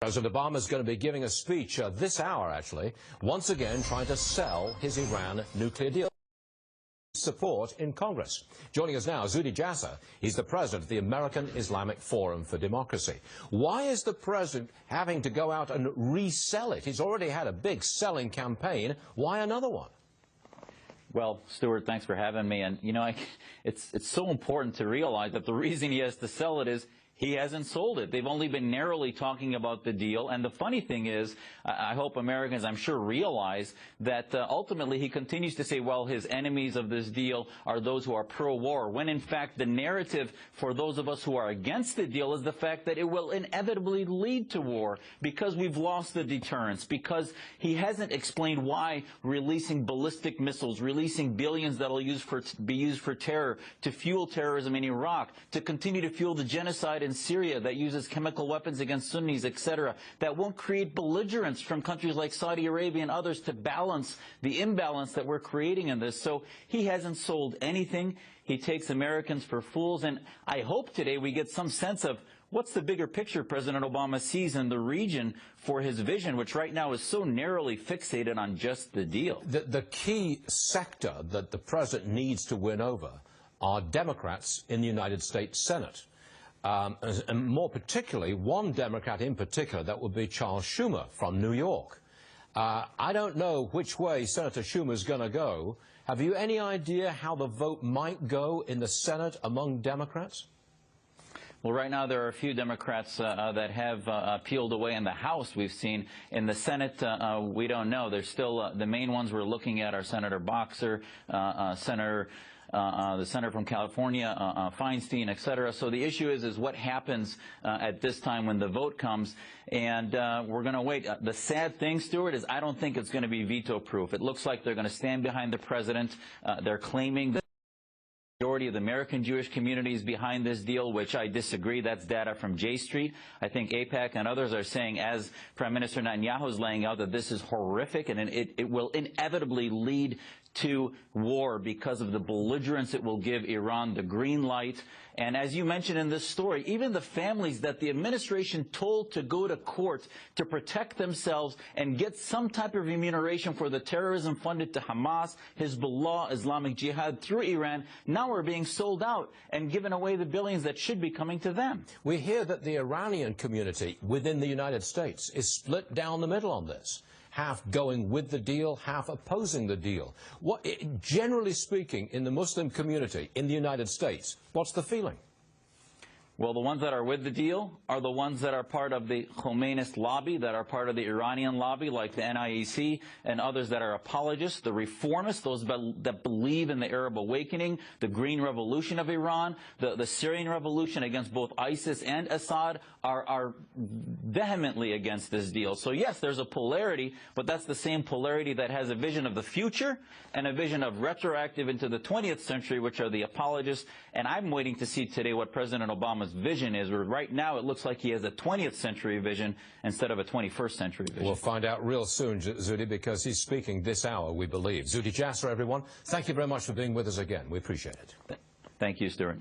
President Obama is going to be giving a speech this hour, actually, once again trying to sell his Iran nuclear deal. Support in Congress. Joining us now, Jasser. He's the president of the American Islamic Forum for Democracy. Why is the president having to go out and resell it? He's already had a big selling campaign. Why another one? Well, Stuart, thanks for having me. And, you know, it's so important to realize that the reason he has to sell it is he hasn't sold it. They've only been narrowly talking about the deal. And the funny thing is, I hope Americans, I'm sure, realize that ultimately he continues to say, well, his enemies of this deal are those who are pro-war, when in fact the narrative for those of us who are against the deal is the fact that it will inevitably lead to war because we've lost the deterrence, because he hasn't explained why releasing ballistic missiles, releasing billions that will be used for terror, to fuel terrorism in Iraq, to continue to fuel the genocide in Syria that uses chemical weapons against Sunnis, etc., that won't create belligerence from countries like Saudi Arabia and others to balance the imbalance that we're creating in this. So he hasn't sold anything. He takes Americans for fools. And I hope today we get some sense of what's the bigger picture President Obama sees in the region for his vision, which right now is so narrowly fixated on just the deal. The key sector that the president needs to win over are Democrats in the United States Senate. And more particularly, one Democrat in particular, that would be Charles Schumer from New York. I don't know which way Senator Schumer is going to go. Have you any idea how the vote might go in the Senate among Democrats? Well, right now there are a few Democrats that have peeled away in the House. We've seen in the Senate, we don't know. There's still the main ones we're looking at are Senator Boxer, the senator from California, Feinstein, etc. So the issue is what happens at this time when the vote comes, and we're going to wait. The sad thing, Stuart, is I don't think it's going to be veto-proof. It looks like they're going to stand behind the president. They're claiming that the majority of the American Jewish community is behind this deal, which I disagree. That's data from J Street. I think AIPAC and others are saying, as Prime Minister Netanyahu is laying out, that this is horrific and it will inevitably lead to war because of the belligerence it will give Iran the green light. And as you mentioned in this story, even the families that the administration told to go to court to protect themselves and get some type of remuneration for the terrorism funded to Hamas, Hezbollah, Islamic Jihad through Iran, now are being sold out and given away the billions that should be coming to them. We hear that the Iranian community within the United States is split down the middle on this. Half going with the deal, half opposing the deal. Generally speaking, in the Muslim community in the United States, what's the feeling? Well, the ones that are with the deal are the ones that are part of the Khomeinist lobby, that are part of the Iranian lobby, like the NIEC, and others that are apologists, the reformists, those that believe in the Arab awakening, the Green Revolution of Iran, the Syrian revolution against both ISIS and Assad are vehemently against this deal. So yes, there's a polarity, but that's the same polarity that has a vision of the future and a vision of retroactive into the 20th century, which are the apologists. And I'm waiting to see today what President Obama's vision is. Right now it looks like he has a 20th century vision instead of a 21st century vision. We'll find out real soon, Zudi, because he's speaking this hour, we believe. Jasser, everyone, thank you very much for being with us again. We appreciate it. Thank you, Stuart.